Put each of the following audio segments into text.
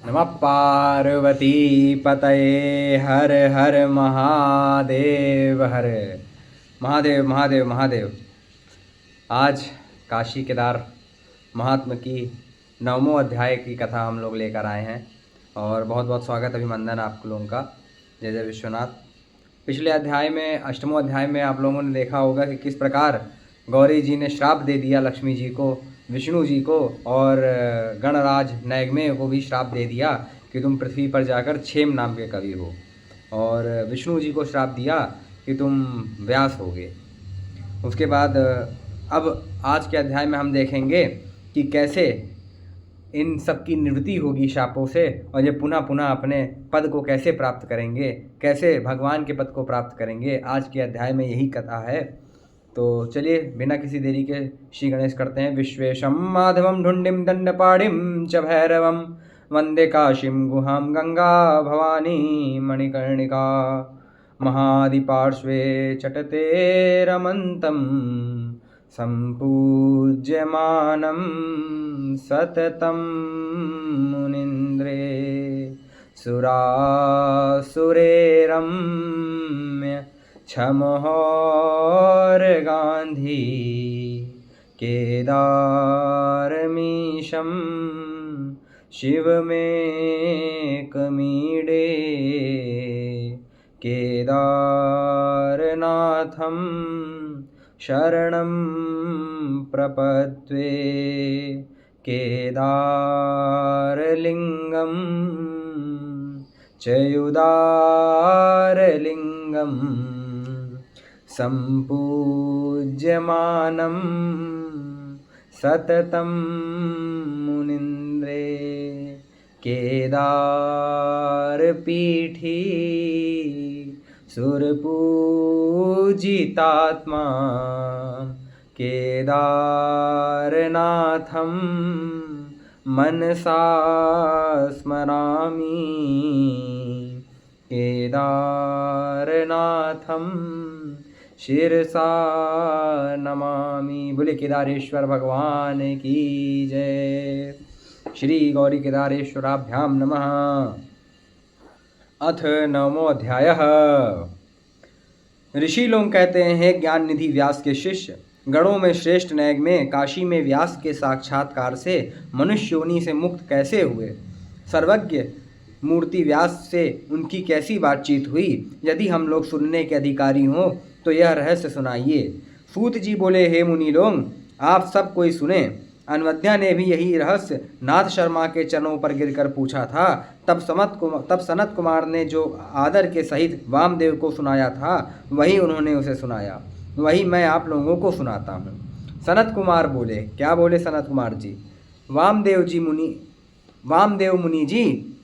नमः पार्वती पतये हर हर महादेव हर महादेव महादेव महादेव। आज काशी केदार महात्म की 9वें अध्याय की कथा हम लोग लेकर आए हैं और बहुत बहुत स्वागत अभिनंदन आप लोगों का। जय जय विश्वनाथ। पिछले अध्याय में 8वें अध्याय में आप लोगों ने देखा होगा कि किस प्रकार गौरी जी ने श्राप दे दिया लक्ष्मी जी को, विष्णु जी को और गणराज नैगमेय को भी श्राप दे दिया कि तुम पृथ्वी पर जाकर क्षेम नाम के कवि हो, और विष्णु जी को श्राप दिया कि तुम व्यास होगे। उसके बाद अब आज के अध्याय में हम देखेंगे कि कैसे इन सब की निवृत्ति होगी शापों से, और ये पुनः पुनः अपने पद को कैसे प्राप्त करेंगे, कैसे भगवान के पद को प्राप्त करेंगे। आज के अध्याय में यही कथा है। तो चलिए बिना किसी देरी के श्री गणेश करते हैं। विश्वेशं माधवं ढुंडिं दंडपाणिं च भैरवं वंदे काशीं गुहां गंगा भवानी मणिकर्णिका महादिपार्श्वे चटते रमन्तं सम्पूज्यमानं सततं मुनीन्द्रे सुरासुरेरम्य छमहोर गांधी केदारमीशं शिवमेकमीडे केदारनाथं शरणं प्रपद्ये केदारलिंगं चयुदारलिंगं सम्पूज्यमानं सततं मुनीन्द्रे केदारपीठी सुरपूजितात्मा केदारनाथं मनसा स्मरामि केदारनाथं शिरसा नमामि। बोले केदारेश्वर भगवान की जय। श्री गौरी केदारेश्वराभ्यां नमः। अथ 9वां अध्यायः। ऋषि लोग कहते हैं, ज्ञान निधि व्यास के शिष्य गणों में श्रेष्ठ नैगमेय काशी में व्यास के साक्षात्कार से मनुष्य योनि से मुक्त कैसे हुए? सर्वज्ञ मूर्ति व्यास से उनकी कैसी बातचीत हुई? यदि हम लोग सुनने के अधिकारी हों तो यह रहस्य सुनाइए। सूत जी बोले, हे मुनि लोग, आप सब कोई सुने। अनवद्या ने भी यही रहस्य नाथ शर्मा के चरणों पर गिरकर पूछा था। तब सनत कुमार ने जो आदर के सहित वामदेव को सुनाया था वही उन्होंने उसे सुनाया, वही मैं आप लोगों को सुनाता हूँ। सनत कुमार बोले, क्या बोले सनत कुमार जी? वामदेव मुनि जी,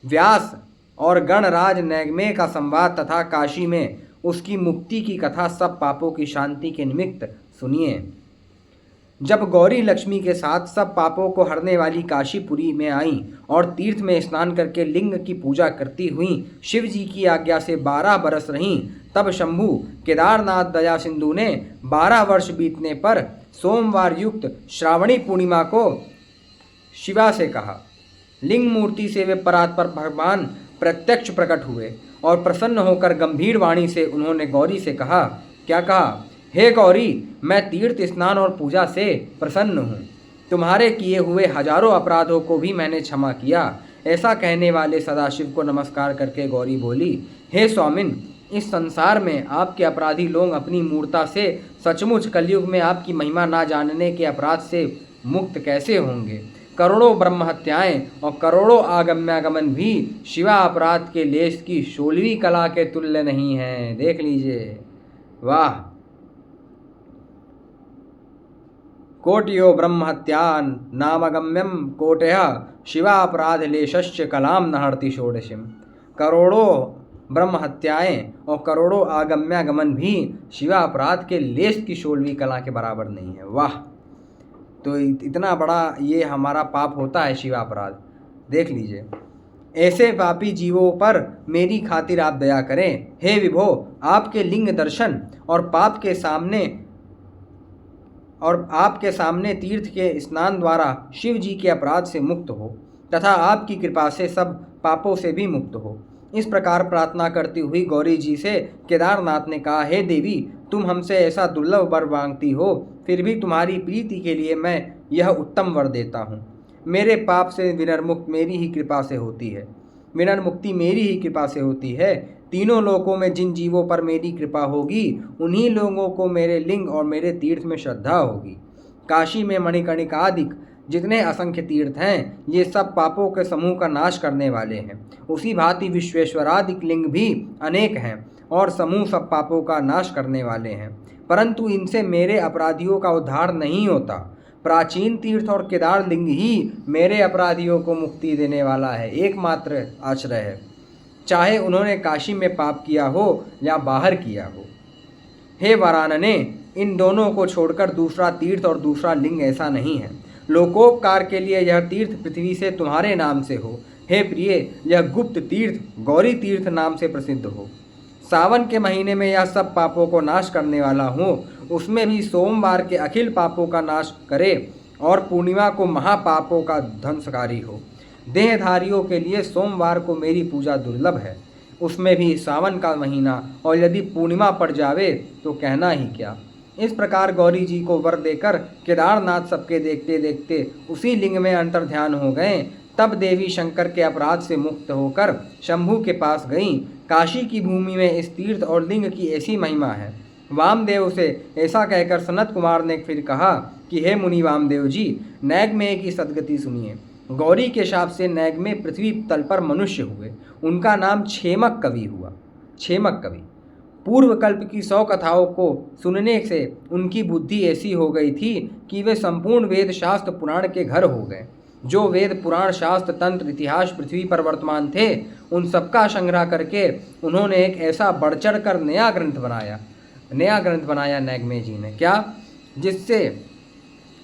व्यास और गणराज नैगमेय का संवाद तथा काशी में उसकी मुक्ति की कथा सब पापों की शांति के निमित्त सुनिए। जब गौरी लक्ष्मी के साथ सब पापों को हरने वाली काशीपुरी में आई और तीर्थ में स्नान करके लिंग की पूजा करती हुई शिव जी की आज्ञा से 12 बरस रहीं, तब शंभु केदारनाथ दया सिंधु ने 12 वर्ष बीतने पर सोमवार युक्त श्रावणी पूर्णिमा को शिवा से कहा। लिंग मूर्ति से वे परात्पर भगवान प्रत्यक्ष प्रकट हुए और प्रसन्न होकर गंभीर वाणी से उन्होंने गौरी से कहा। क्या कहा? हे गौरी, मैं तीर्थ स्नान और पूजा से प्रसन्न हूँ। तुम्हारे किए हुए हजारों अपराधों को भी मैंने क्षमा किया। ऐसा कहने वाले सदाशिव को नमस्कार करके गौरी बोली, हे स्वामिन, इस संसार में आपके अपराधी लोग अपनी मूर्ता से सचमुच कलयुग में आपकी महिमा ना जानने के अपराध से मुक्त कैसे होंगे? करोड़ों ब्रह्म हत्याएं और करोड़ों आगम्यागमन भी शिवा अपराध के लेश की 16वीं कला के तुल्य नहीं हैं। देख लीजिए, वाह। कोटियो ब्रह्म हत्यान नामगम्यम कोटयः शिवापराध लेशस्य कलाम नहर्ति षोडशीम। करोड़ों ब्रह्म हत्याएं और करोड़ों आगम्यागमन भी शिवा अपराध के लेश की 16वीं कला के बराबर नहीं है। वाह। तो इतना बड़ा ये हमारा पाप होता है शिवा अपराध। देख लीजिए, ऐसे पापी जीवों पर मेरी खातिर आप दया करें। हे विभो, आपके लिंग दर्शन और आपके सामने तीर्थ के स्नान द्वारा शिव जी के अपराध से मुक्त हो। तथा आपकी कृपा से सब पापों से भी मुक्त हो। इस प्रकार प्रार्थना करती हुई गौरी जी से केदारनाथ ने कहा, हे देवी, तुम हमसे ऐसा दुर्लभ वर मांगती हो, फिर भी तुम्हारी प्रीति के लिए मैं यह उत्तम वर देता हूँ। मेरे पाप से विनर्मुक्त मेरी ही कृपा से होती है, विनर्मुक्ति मेरी ही कृपा से होती है। तीनों लोकों में जिन जीवों पर मेरी कृपा होगी, उन्हीं लोगों को मेरे लिंग और मेरे तीर्थ में श्रद्धा होगी। काशी में मणिकर्णिका आदि जितने असंख्य तीर्थ हैं, ये सब पापों के समूह का नाश करने वाले हैं। उसी भांति विश्वेश्वरादिक लिंग भी अनेक हैं और समूह सब पापों का नाश करने वाले हैं, परंतु इनसे मेरे अपराधियों का उद्धार नहीं होता। प्राचीन तीर्थ और केदार लिंग ही मेरे अपराधियों को मुक्ति देने वाला है, एकमात्र आश्रय है, चाहे उन्होंने काशी में पाप किया हो या बाहर किया हो। हे वारानने, इन दोनों को छोड़कर दूसरा तीर्थ और दूसरा लिंग ऐसा नहीं है। लोकोपकार के लिए यह तीर्थ पृथ्वी से तुम्हारे नाम से हो। हे प्रिय, यह गुप्त तीर्थ गौरी तीर्थ नाम से प्रसिद्ध हो। सावन के महीने में यह सब पापों को नाश करने वाला हो, उसमें भी सोमवार के अखिल पापों का नाश करे और पूर्णिमा को महापापों का ध्वंसकारी हो। देहधारियों के लिए सोमवार को मेरी पूजा दुर्लभ है, उसमें भी सावन का महीना, और यदि पूर्णिमा पड़ जावे तो कहना ही क्या। इस प्रकार गौरी जी को वर देकर केदारनाथ सबके देखते देखते उसी लिंग में अंतर्ध्यान हो गए। तब देवी शंकर के अपराध से मुक्त होकर शंभू के पास गईं। काशी की भूमि में इस तीर्थ और लिंग की ऐसी महिमा है। वामदेव से ऐसा कहकर सनत कुमार ने फिर कहा कि हे मुनि वामदेव जी, नैगमेय की सद्गति सुनिए। गौरी के शाप से नैगमेय पृथ्वी तल पर मनुष्य हुए। उनका नाम क्षेमक कवि हुआ। क्षेमक कवि पूर्व कल्प की 100 कथाओं को सुनने से उनकी बुद्धि ऐसी हो गई थी कि वे संपूर्ण वेद शास्त्र पुराण के घर हो गए। जो वेद पुराण शास्त्र तंत्र इतिहास पृथ्वी पर वर्तमान थे, उन सबका संग्रह करके उन्होंने एक ऐसा बढ़ चढ़ कर नया ग्रंथ बनाया नैगमेय जी ने। क्या?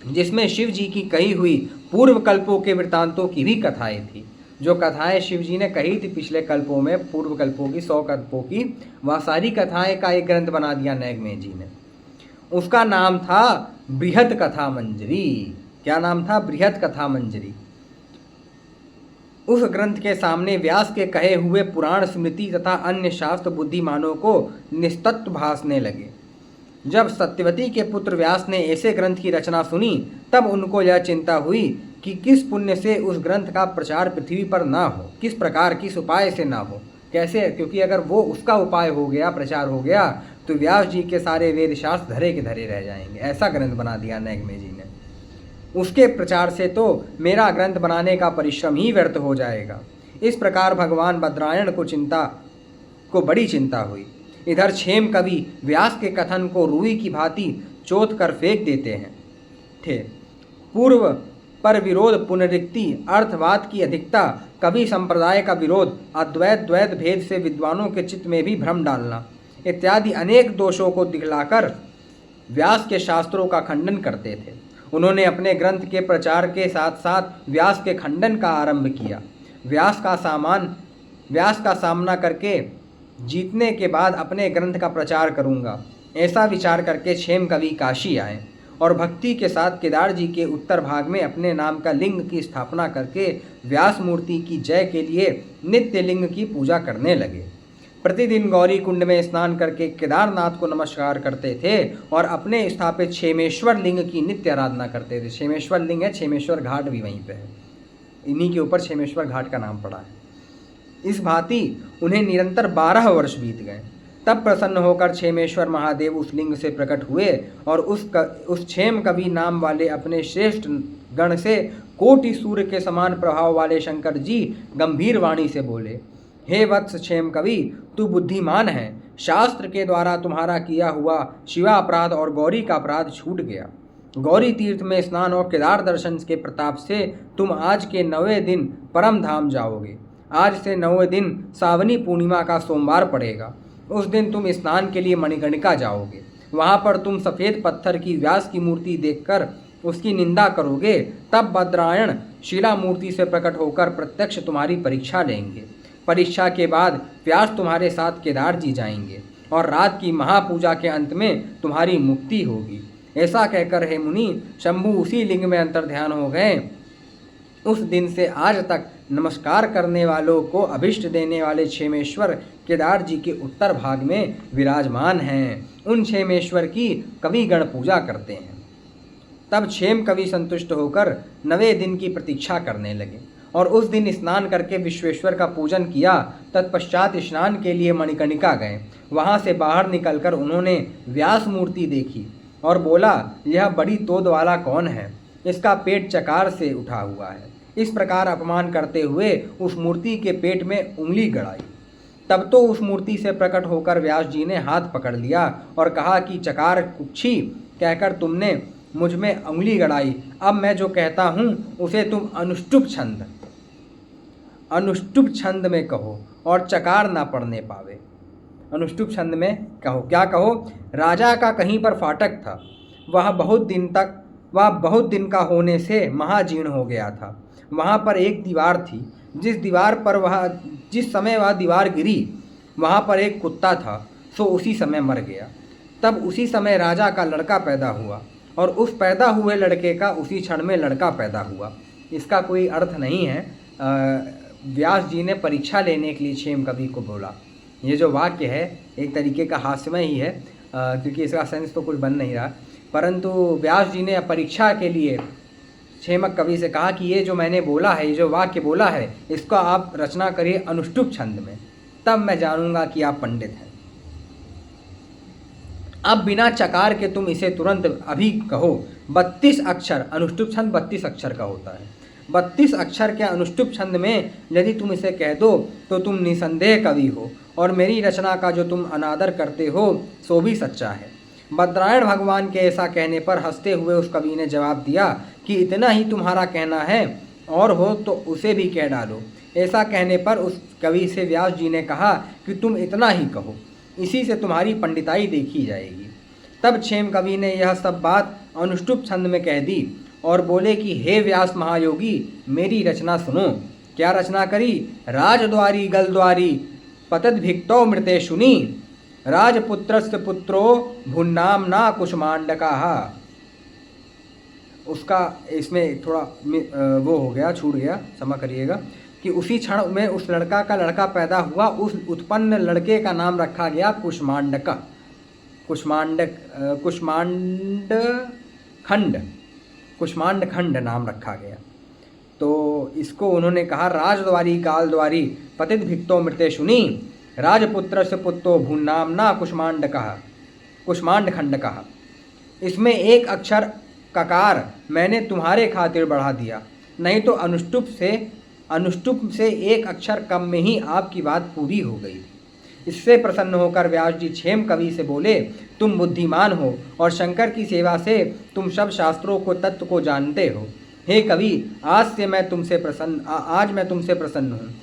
जिसमें शिव जी की कही हुई पूर्व कल्पों के वृत्तांतों की भी कथाएं थी। जो कथाएं शिव जी ने कही थी पिछले कल्पों में, पूर्व कल्पों की 100 कल्पों की, वह सारी कथाएं का एक ग्रंथ बना दिया नैगमेय जी ने। उसका नाम था बृहत कथा मंजरी। क्या नाम था? बृहत कथा मंजरी। उस ग्रंथ के सामने व्यास के कहे हुए पुराण स्मृति तथा अन्य शास्त्र बुद्धिमानों को निस्तत्व भासने लगे। जब सत्यवती के पुत्र व्यास ने ऐसे ग्रंथ की रचना सुनी, तब उनको यह चिंता हुई कि किस पुण्य से उस ग्रंथ का प्रचार पृथ्वी पर ना हो, किस प्रकार, किस उपाय से ना हो, कैसे। क्योंकि अगर वो उसका उपाय हो गया, प्रचार हो गया, तो व्यास जी के सारे वेद शास्त्र धरे के धरे रह जाएंगे। ऐसा ग्रंथ बना दिया नैगमेय जी ने। उसके प्रचार से तो मेरा ग्रंथ बनाने का परिश्रम ही व्यर्थ हो जाएगा। इस प्रकार भगवान बद्रायण को बड़ी चिंता हुई। इधर क्षेम कवि व्यास के कथन को रुई की भांति चोट कर फेंक देते थे। पूर्व पर विरोध, पुनरुक्ति, अर्थवाद की अधिकता, कवि संप्रदाय का विरोध, अद्वैत द्वैत भेद से विद्वानों के चित्त में भी भ्रम डालना इत्यादि अनेक दोषों को दिखलाकर व्यास के शास्त्रों का खंडन करते थे। उन्होंने अपने ग्रंथ के प्रचार के साथ साथ व्यास के खंडन का आरंभ किया। व्यास का सामना करके जीतने के बाद अपने ग्रंथ का प्रचार करूंगा, ऐसा विचार करके क्षेम कवि काशी आए और भक्ति के साथ केदार जी के उत्तर भाग में अपने नाम का लिंग की स्थापना करके व्यास मूर्ति की जय के लिए नित्य लिंग की पूजा करने लगे। प्रतिदिन गौरी कुंड में स्नान करके केदारनाथ को नमस्कार करते थे और अपने स्थापित क्षेमेश्वर लिंग की नित्य आराधना करते थे। क्षेमेश्वर लिंग है, क्षेमेश्वर घाट भी वहीं पे है, इन्हीं के ऊपर क्षेमेश्वर घाट का नाम पड़ा है। इस भांति उन्हें निरंतर 12 वर्ष बीत गए। तब प्रसन्न होकर क्षेमेश्वर महादेव उस लिंग से प्रकट हुए और उस क्षेम कवि नाम वाले अपने श्रेष्ठ गण से कोटि सूर्य के समान प्रभाव वाले शंकर जी गंभीर वाणी से बोले, हे वत्स क्षेम कवि, तू बुद्धिमान है। शास्त्र के द्वारा तुम्हारा किया हुआ शिवा अपराध और गौरी का अपराध छूट गया। गौरी तीर्थ में स्नान और केदार दर्शन के प्रताप से तुम आज के 9वें दिन परम धाम जाओगे। आज से 9वें दिन सावनी पूर्णिमा का सोमवार पड़ेगा। उस दिन तुम स्नान के लिए मणिकर्णिका जाओगे। वहाँ पर तुम सफ़ेद पत्थर की व्यास की मूर्ति देखकर उसकी निंदा करोगे। तब बद्रायण शिला मूर्ति से प्रकट होकर प्रत्यक्ष तुम्हारी परीक्षा लेंगे। परीक्षा के बाद व्यास तुम्हारे साथ केदार जी जाएंगे और रात की महापूजा के अंत में तुम्हारी मुक्ति होगी। ऐसा कहकर हे मुनि, शंभु उसी लिंग में अंतर्ध्यान हो गए उस दिन से आज तक नमस्कार करने वालों को अभिष्ट देने वाले क्षेमेश्वर केदार जी के उत्तर भाग में विराजमान हैं। उन क्षेमेश्वर की कवि गण पूजा करते हैं। तब क्षेम कवि संतुष्ट होकर 9वें दिन की प्रतीक्षा करने लगे और उस दिन स्नान करके विश्वेश्वर का पूजन किया। तत्पश्चात स्नान के लिए मणिकर्णिका गए। वहाँ से बाहर निकलकर उन्होंने व्यास मूर्ति देखी और बोला, यह बड़ी तोद वाला कौन है? इसका पेट चकार से उठा हुआ है। इस प्रकार अपमान करते हुए उस मूर्ति के पेट में उंगली गड़ाई। तब तो उस मूर्ति से प्रकट होकर व्यास जी ने हाथ पकड़ लिया और कहा कि चकार कुक्षी कहकर तुमने मुझ में उंगली गड़ाई। अब मैं जो कहता हूँ उसे तुम अनुष्टुप छंद में कहो और चकार ना पढ़ने पावे। अनुष्टुप छंद में कहो। क्या कहो? राजा का कहीं पर फाटक था। वह बहुत दिन का होने से महाजीर्ण हो गया था। वहाँ पर एक दीवार थी। जिस समय वह दीवार गिरी वहाँ पर एक कुत्ता था, सो उसी समय मर गया। तब उसी समय राजा का लड़का पैदा हुआ और उस पैदा हुए लड़के का उसी क्षण में लड़का पैदा हुआ। इसका कोई अर्थ नहीं है। व्यास जी ने परीक्षा लेने के लिए क्षेम कवि को बोला। ये जो वाक्य है एक तरीके का हास्यमय ही है, क्योंकि इसका सेंस तो कुछ बन नहीं रहा। परंतु व्यास जी ने परीक्षा के लिए क्षेमक कवि से कहा कि ये जो मैंने बोला है, ये जो वाक्य बोला है, इसका आप रचना करिए अनुष्टुप छंद में, तब मैं जानूंगा कि आप पंडित हैं। अब बिना चकार के तुम इसे तुरंत अभी कहो। 32 अक्षर, अनुष्टुप छंद 32 अक्षर का होता है। 32 अक्षर के अनुष्टुप छंद में यदि तुम इसे कह दो तो तुम निसंदेह कवि हो और मेरी रचना का जो तुम अनादर करते हो सो भी सच्चा है। बद्रायण भगवान के ऐसा कहने पर हंसते हुए उस कवि ने जवाब दिया कि इतना ही तुम्हारा कहना है और हो तो उसे भी कह डालो। ऐसा कहने पर उस कवि से व्यास जी ने कहा कि तुम इतना ही कहो, इसी से तुम्हारी पंडिताई देखी जाएगी। तब क्षेम कवि ने यह सब बात अनुष्टुप छंद में कह दी और बोले कि हे व्यास महायोगी, मेरी रचना सुनो। क्या रचना करी? राजद्वारी गलद्वारी पतद्भिक्तो मृते शुनि राजपुत्रस्य पुत्रो भुन्नाम्ना कुष्मांडकाः। उसका इसमें थोड़ा वो हो गया, छूट गया, क्षमा करिएगा, कि उसी क्षण में उस लड़का का लड़का पैदा हुआ। उस उत्पन्न लड़के का नाम रखा गया कुष्मांडक। कुष्मांड खंड नाम रखा गया। तो इसको उन्होंने कहा राजद्वारी कालद्वारी पतित भिक्तो मृते शुनि राजपुत्र से पुत्रो भूनामना कुष्मांड खंड कहा। इसमें एक अक्षर ककार मैंने तुम्हारे खातिर बढ़ा दिया, नहीं तो अनुष्टुप से एक अक्षर कम में ही आपकी बात पूरी हो गई। इससे प्रसन्न होकर व्यास जी क्षेम कवि से बोले, तुम बुद्धिमान हो और शंकर की सेवा से तुम सब शास्त्रों को तत्व को जानते हो। हे कवि, आज मैं तुमसे प्रसन्न हूँ।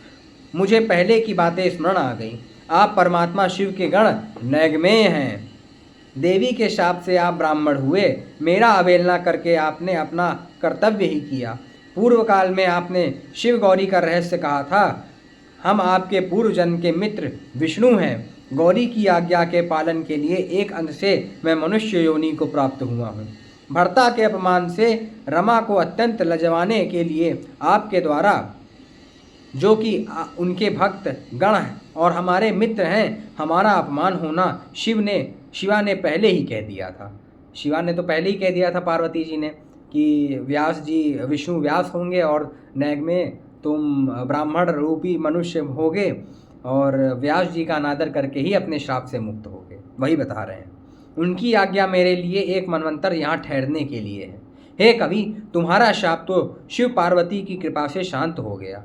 मुझे पहले की बातें स्मरण आ गई। आप परमात्मा शिव के गण नैगमेय हैं। देवी के शाप से आप ब्राह्मण हुए। मेरा अवहेलना करके आपने अपना कर्तव्य ही किया। पूर्व काल में आपने शिव गौरी का रहस्य कहा था। हम आपके पूर्व जन्म के मित्र विष्णु हैं। गौरी की आज्ञा के पालन के लिए एक अंश से मैं मनुष्य योनि को प्राप्त हुआ हूँ। भर्ता के अपमान से रमा को अत्यंत लजवाने के लिए आपके द्वारा, जो कि उनके भक्त गण हैं और हमारे मित्र हैं, हमारा अपमान होना शिवा ने पहले ही कह दिया था। शिवा ने तो पहले ही कह दिया था पार्वती जी ने कि व्यास जी विष्णु व्यास होंगे और नैग में तुम ब्राह्मण रूपी मनुष्य होगे और व्यास जी का अनादर करके ही अपने श्राप से मुक्त होगे। वही बता रहे हैं। उनकी आज्ञा मेरे लिए एक मनवंतर यहाँ ठहरने के लिए है। हे कवि, तुम्हारा शाप तो शिव पार्वती की कृपा से शांत हो गया।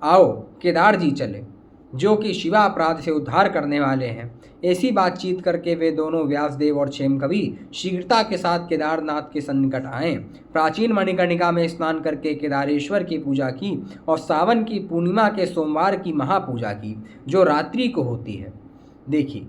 आओ केदार जी चले, जो कि शिवा अपराध से उद्धार करने वाले हैं। ऐसी बातचीत करके वे दोनों व्यासदेव और क्षेम कवि शीघ्रता के साथ केदारनाथ के सन्निकट आए। प्राचीन मणिकर्णिका में स्नान करके केदारेश्वर की पूजा की और सावन की पूर्णिमा के सोमवार की महापूजा की, जो रात्रि को होती है। देखिए,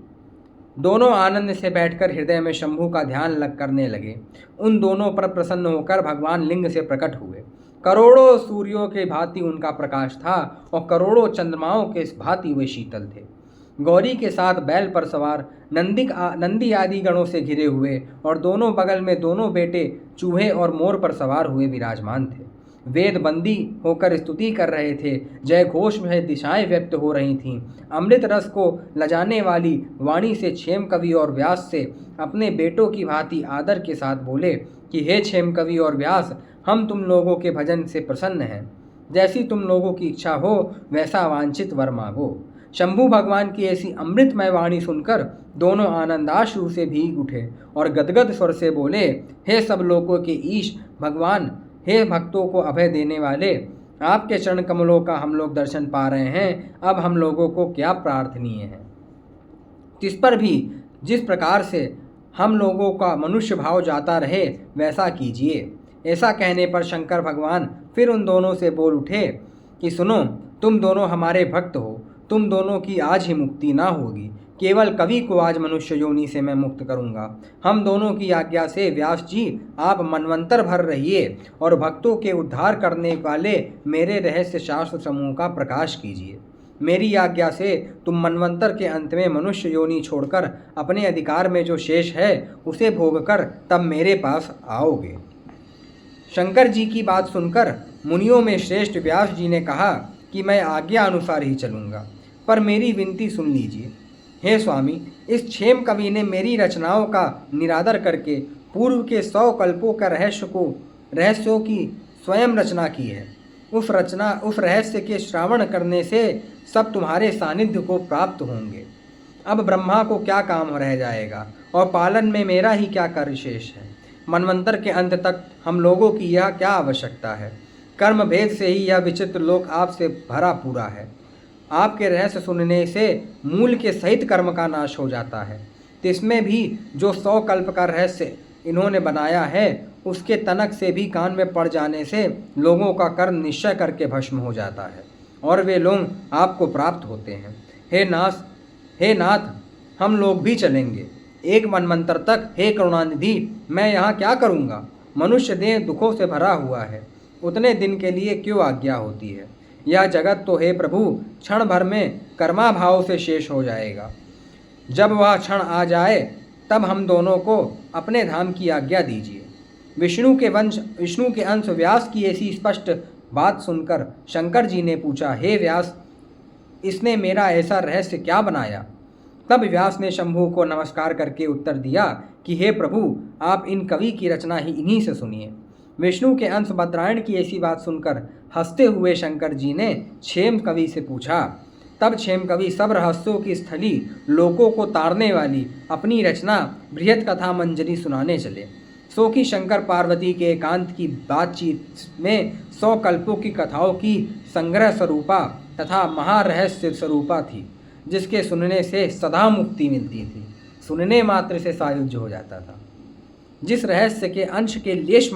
दोनों आनंद से बैठकर हृदय में शंभु का ध्यान करने लगे। उन दोनों पर प्रसन्न होकर भगवान लिंग से प्रकट हुए। करोड़ों सूर्यों के भांति उनका प्रकाश था और करोड़ों चंद्रमाओं के भांति वे शीतल थे। गौरी के साथ बैल पर सवार नंदी आदि गणों से घिरे हुए और दोनों बगल में दोनों बेटे चूहे और मोर पर सवार हुए विराजमान थे। वेद बंदी होकर स्तुति कर रहे थे। जय घोष में दिशाएं व्यक्त हो रही थीं। अमृत रस को लजाने वाली वाणी से क्षेम कवि और व्यास से अपने बेटों की भांति आदर के साथ बोले कि हे क्षेम कवि और व्यास, हम तुम लोगों के भजन से प्रसन्न हैं। जैसी तुम लोगों की इच्छा हो वैसा वांछित वर मांगो। शंभु भगवान की ऐसी अमृतमय वाणी सुनकर दोनों आनंदाश्रु से भीग उठे और गदगद स्वर से बोले, हे सब लोगों के ईश भगवान, हे भक्तों को अभय देने वाले, आपके चरण कमलों का हम लोग दर्शन पा रहे हैं। अब हम लोगों को क्या प्रार्थनीय है। तिस पर भी जिस प्रकार से हम लोगों का मनुष्य भाव जाता रहे वैसा कीजिए। ऐसा कहने पर शंकर भगवान फिर उन दोनों से बोल उठे कि सुनो, तुम दोनों हमारे भक्त हो, तुम दोनों की आज ही मुक्ति ना होगी। केवल कवि को आज मनुष्य योनि से मैं मुक्त करूंगा। हम दोनों की आज्ञा से व्यास जी आप मनवंतर भर रहिए और भक्तों के उद्धार करने वाले मेरे रहस्य शास्त्र समूह का प्रकाश कीजिए। मेरी आज्ञा से तुम मनवंतर के अंत में मनुष्य योनि छोड़कर अपने अधिकार में जो शेष है उसे भोगकर तब मेरे पास आओगे। शंकर जी की बात सुनकर मुनियों में श्रेष्ठ व्यास जी ने कहा कि मैं आज्ञा अनुसार ही चलूँगा, पर मेरी विनती सुन लीजिए। हे स्वामी, इस क्षेम कवि ने मेरी रचनाओं का निरादर करके पूर्व के 100 कल्पों का रहस्यों की स्वयं रचना की है। उस रहस्य के श्रावण करने से सब तुम्हारे सानिध्य को प्राप्त होंगे। अब ब्रह्मा को क्या काम रह जाएगा और पालन में मेरा ही क्या कार्य शेष है। मनवंतर के अंत तक हम लोगों की यह क्या आवश्यकता है। कर्म भेद से ही यह विचित्र लोक आपसे भरा पूरा है। आपके रहस्य सुनने से मूल के सहित कर्म का नाश हो जाता है। तो इसमें भी जो 100 कल्प का रहस्य इन्होंने बनाया है उसके तनक से भी कान में पड़ जाने से लोगों का कर्म निश्चय करके भस्म हो जाता है और वे लोग आपको प्राप्त होते हैं। हे नाथ, हम लोग भी चलेंगे 1 मनवंतर तक। हे करुणानिधि, मैं यहाँ क्या करूँगा। मनुष्य देह दुखों से भरा हुआ है, उतने दिन के लिए क्यों आज्ञा होती है। यह जगत तो हे प्रभु क्षण भर में कर्माभाव से शेष हो जाएगा। जब वह क्षण आ जाए तब हम दोनों को अपने धाम की आज्ञा दीजिए। विष्णु के अंश व्यास की ऐसी स्पष्ट बात सुनकर शंकर जी ने पूछा, हे व्यास, इसने मेरा ऐसा रहस्य क्या बनाया। तब व्यास ने शंभु को नमस्कार करके उत्तर दिया कि हे प्रभु, आप इन कवि की रचना ही इन्हीं से सुनिए। विष्णु के अंश भद्रायण की ऐसी बात सुनकर हंसते हुए शंकर जी ने क्षेम कवि से पूछा। तब क्षेम कवि सब रहस्यों की स्थली लोकों को तारने वाली अपनी रचना बृहत कथा मंजरी सुनाने चले। सो कि शंकर पार्वती के एकांत की बातचीत में 100 कल्पों की कथाओं की संग्रह स्वरूपा तथा महारहस्य स्वरूपा थी, जिसके सुनने से सदा मुक्ति मिलती थी। सुनने मात्र से सायुज्य हो जाता था। जिस रहस्य के अंश के लेश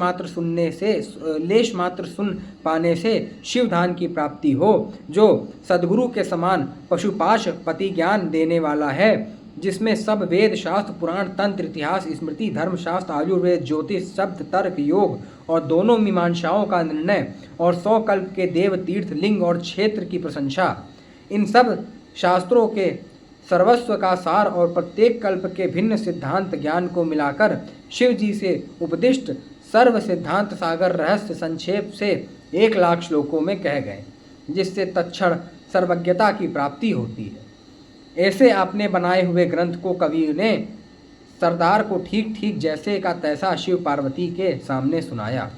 मात्र सुन पाने से शिवधान की प्राप्ति हो, जो सद्गुरु के समान पशुपाश पति ज्ञान देने वाला है, जिसमें सब वेद शास्त्र पुराण तंत्र इतिहास स्मृति धर्मशास्त्र आयुर्वेद ज्योतिष शब्द तर्क योग और दोनों मीमांसाओं का निर्णय और 100 कल्प के देव तीर्थ लिंग और क्षेत्र की प्रशंसा, इन सब शास्त्रों के सर्वस्व का सार और प्रत्येक कल्प के भिन्न सिद्धांत ज्ञान को मिलाकर शिव जी से उपदिष्ट सर्व सिद्धांत सागर रहस्य संक्षेप से 1 लाख श्लोकों में कह गए, जिससे तत्क्षण सर्वज्ञता की प्राप्ति होती है। ऐसे आपने बनाए हुए ग्रंथ को कवि ने सरदार को ठीक ठीक जैसे का तैसा शिव पार्वती के सामने सुनाया।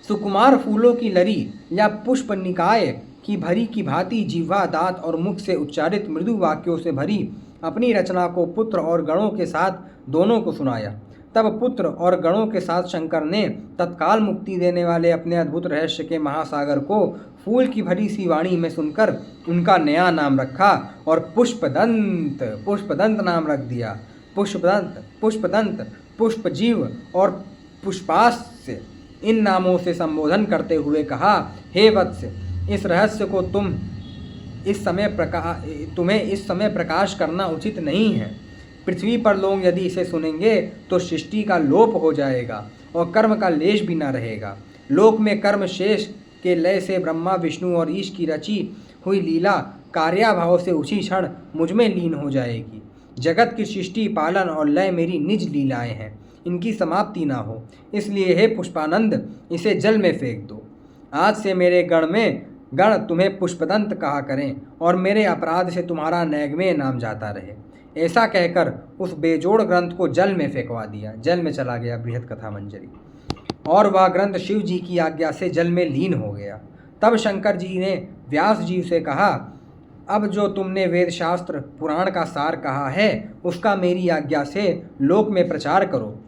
सुकुमार फूलों की लरी या पुष्प निकाय की भरी की भांति जिह्वा दांत और मुख से उच्चारित मृदु वाक्यों से भरी अपनी रचना को पुत्र और गणों के साथ दोनों को सुनाया। तब पुत्र और गणों के साथ शंकर ने तत्काल मुक्ति देने वाले अपने अद्भुत रहस्य के महासागर को फूल की भरी सी वाणी में सुनकर उनका नया नाम रखा और पुष्पदंत नाम रख दिया। पुष्पदंत, पुष्पजीव और पुष्पास्य इन नामों से संबोधन करते हुए कहा, हे वत्स, इस रहस्य को तुम्हें इस समय प्रकाश करना उचित नहीं है। पृथ्वी पर लोग यदि इसे सुनेंगे तो सृष्टि का लोप हो जाएगा और कर्म का लेश भी न रहेगा। लोक में कर्म शेष के लय से ब्रह्मा विष्णु और ईश की रची हुई लीला कार्याभाव से उसी क्षण मुझ में लीन हो जाएगी। जगत की सृष्टि पालन और लय मेरी निज लीलाएं हैं। इनकी समाप्ति ना हो। इसलिए हे पुष्पानंद, इसे जल में फेंक दो। आज से मेरे गण तुम्हें पुष्पदंत कहा करें और मेरे अपराध से तुम्हारा नैगमेय नाम जाता रहे। ऐसा कहकर उस बेजोड़ ग्रंथ को जल में फेंकवा दिया। जल में चला गया बृहद कथा मंजरी, और वह ग्रंथ शिव जी की आज्ञा से जल में लीन हो गया। तब शंकर जी ने व्यास जी से कहा, अब जो तुमने वेद शास्त्र पुराण का सार कहा है उसका मेरी आज्ञा से लोक में प्रचार करो।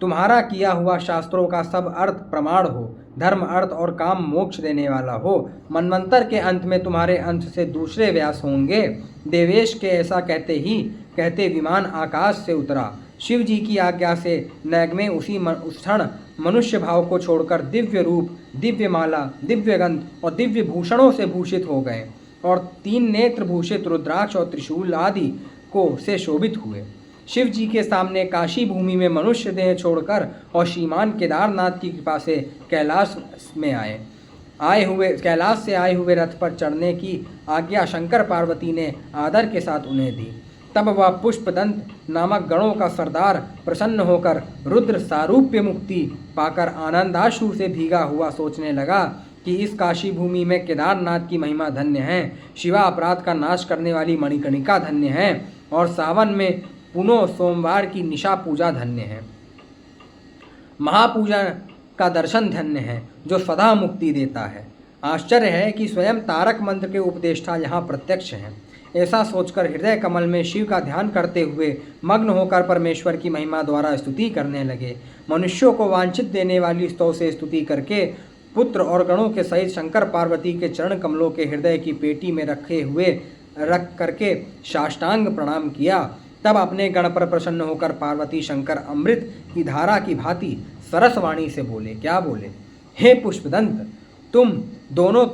तुम्हारा किया हुआ शास्त्रों का सब अर्थ प्रमाण हो, धर्म अर्थ और काम मोक्ष देने वाला हो। मनवंतर के अंत में तुम्हारे अंश से दूसरे व्यास होंगे। देवेश के ऐसा कहते विमान आकाश से उतरा। शिव जी की आज्ञा से नैगमे उस क्षण मनुष्य भाव को छोड़कर दिव्य रूप, दिव्य माला, दिव्य गंध और दिव्य भूषणों से भूषित हो गए और 3 नेत्र भूषित रुद्राक्ष और त्रिशूल आदि से शोभित हुए। शिव जी के सामने काशी भूमि में मनुष्य देह छोड़कर और श्रीमान केदारनाथ की कृपा से कैलाश से आए हुए रथ पर चढ़ने की आज्ञा शंकर पार्वती ने आदर के साथ उन्हें दी। तब वह पुष्पदंत नामक गणों का सरदार प्रसन्न होकर रुद्र सारूप्य मुक्ति पाकर आनंदाश्रु से भीगा हुआ सोचने लगा कि इस काशी भूमि में केदारनाथ की महिमा धन्य है, शिवा अपराध का नाश करने वाली मणिकर्णिका धन्य है और सावन में पुनः सोमवार की निशा पूजा धन्य है। महापूजा का दर्शन धन्य है जो सदा मुक्ति देता है। आश्चर्य है कि स्वयं तारक मंत्र के उपदेष्टा यहाँ प्रत्यक्ष हैं। ऐसा सोचकर हृदय कमल में शिव का ध्यान करते हुए मग्न होकर परमेश्वर की महिमा द्वारा स्तुति करने लगे। मनुष्यों को वांछित देने वाली स्तव से स्तुति करके पुत्र और गणों के सहित शंकर पार्वती के चरण कमलों के हृदय की पेटी में रख करके साष्टांग प्रणाम किया। तब अपने गण पर प्रसन्न होकर पार्वती शंकर अमृत की धारा की भांति सरसवाणी से बोले। क्या बोले? हे पुष्पदंत,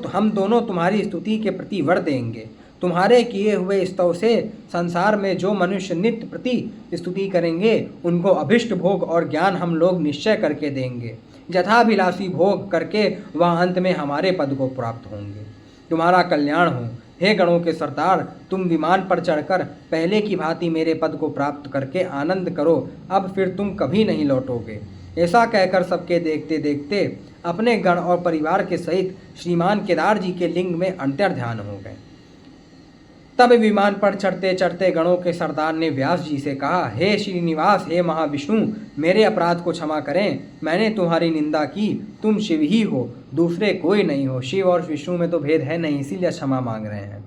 हम दोनों तुम्हारी स्तुति के प्रति वर देंगे। तुम्हारे किए हुए स्तव से संसार में जो मनुष्य नित्य प्रति स्तुति करेंगे उनको अभिष्ट भोग और ज्ञान हम लोग निश्चय करके देंगे। यथाभिलाषी भोग करके वह अंत में हमारे पद को प्राप्त होंगे। तुम्हारा कल्याण हो। हे गणों के सरदार, तुम विमान पर चढ़कर पहले की भांति मेरे पद को प्राप्त करके आनंद करो। अब फिर तुम कभी नहीं लौटोगे। ऐसा कहकर सबके देखते देखते अपने गण और परिवार के सहित श्रीमान केदार जी के लिंग में अंतर्ध्यान हो गए। तब विमान पर चढ़ते चढ़ते गणों के सरदार ने व्यास जी से कहा, हे श्रीनिवास, हे महाविष्णु, मेरे अपराध को क्षमा करें। मैंने तुम्हारी निंदा की। तुम शिव ही हो, दूसरे कोई नहीं हो। शिव और विष्णु में तो भेद है नहीं, इसीलिए क्षमा मांग रहे हैं।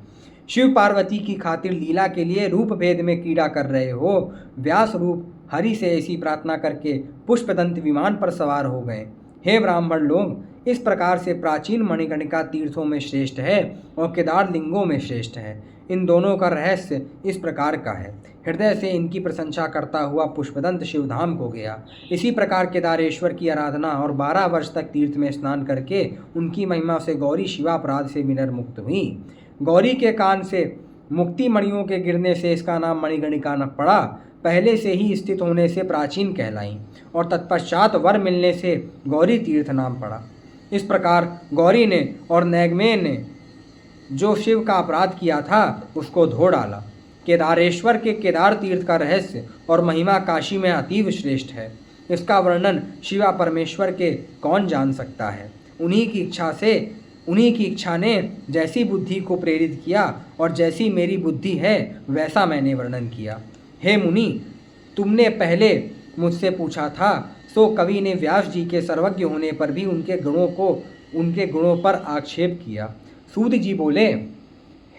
शिव पार्वती की खातिर लीला के लिए रूप भेद में कीड़ा कर रहे हो। व्यास रूप हरि से ऐसी प्रार्थना करके पुष्पदंत विमान पर सवार हो गए। हे ब्राह्मण लोग, इस प्रकार से प्राचीन मणिकर्णिका तीर्थों में श्रेष्ठ है और केदार लिंगों में श्रेष्ठ है। इन दोनों का रहस्य इस प्रकार का है। हृदय से इनकी प्रशंसा करता हुआ पुष्पदंत शिवधाम को गया। इसी प्रकार केदारेश्वर की आराधना और 12 वर्ष तक तीर्थ में स्नान करके उनकी महिमा से गौरी शिवापराध से विनिर्मुक्त हुई। गौरी के कान से मुक्ति मणियों के गिरने से इसका नाम मणिकर्णिका न पड़ा। पहले से ही स्थित होने से प्राचीन कहलाई और तत्पश्चात वर मिलने से गौरी तीर्थ नाम पड़ा। इस प्रकार गौरी ने और नैगमेय ने जो शिव का अपराध किया था उसको धो डाला। केदारेश्वर के केदार तीर्थ का रहस्य और महिमा काशी में अतीव श्रेष्ठ है। इसका वर्णन शिवा परमेश्वर के कौन जान सकता है। उन्हीं की इच्छा ने जैसी बुद्धि को प्रेरित किया और जैसी मेरी बुद्धि है वैसा मैंने वर्णन किया। हे मुनि, तुमने पहले मुझसे पूछा था, सो कवि ने व्यास जी के सर्वज्ञ होने पर भी उनके गुणों पर आक्षेप किया। सूत जी बोले,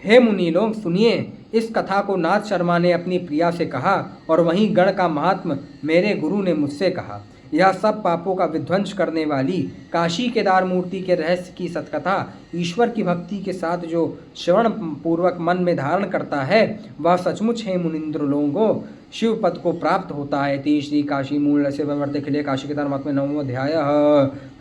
हे मुनि लोग सुनिए। इस कथा को नाथ शर्मा ने अपनी प्रिया से कहा और वहीं गण का महात्म मेरे गुरु ने मुझसे कहा। यह सब पापों का विध्वंस करने वाली काशी केदार मूर्ति के रहस्य की सतकथा ईश्वर की भक्ति के साथ जो श्रवण पूर्वक मन में धारण करता है वह सचमुच है मुनिंद्र लोगों शिव पद को प्राप्त होता है। ती श्री काशी मूल से वर्ते खिले काशी केदार मत में 9वां अध्याय।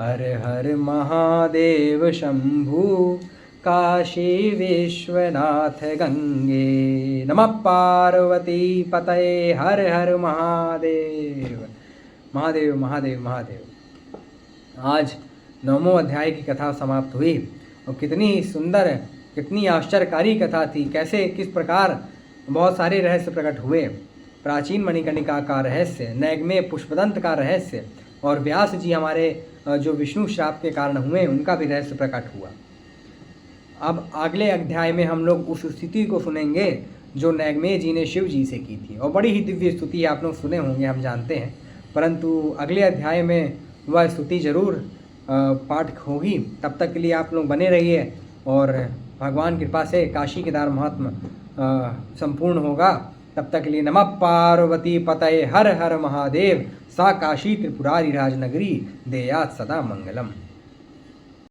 हर हर महादेव शंभु काशी विश्वनाथ गंगे नमः पार्वती पतये हर हर महादेव। महादेव महादेव महादेव। आज 9वें अध्याय की कथा समाप्त हुई और कितनी सुंदर, कितनी आश्चर्यकारी कथा थी। कैसे किस प्रकार बहुत सारे रहस्य प्रकट हुए। प्राचीन मणिकर्णिका का रहस्य, नैगमे पुष्पदंत का रहस्य और व्यास जी हमारे जो विष्णु श्राप के कारण हुए उनका भी रहस्य प्रकट हुआ। अब अगले अध्याय में हम लोग उस स्तुति को सुनेंगे जो नैगमे जी ने शिव जी से की थी, और बड़ी ही दिव्य स्तुति आप लोग सुने होंगे, हम जानते हैं, परंतु अगले अध्याय में वह स्तुति जरूर पाठ होगी। तब तक के लिए आप लोग बने रहिए और भगवान कृपा से काशी केदार महात्म संपूर्ण होगा। तब तक के लिए नमः पार्वती पतये हर हर महादेव। सा काशी त्रिपुरारी राजनगरी देयात सदा मंगलम।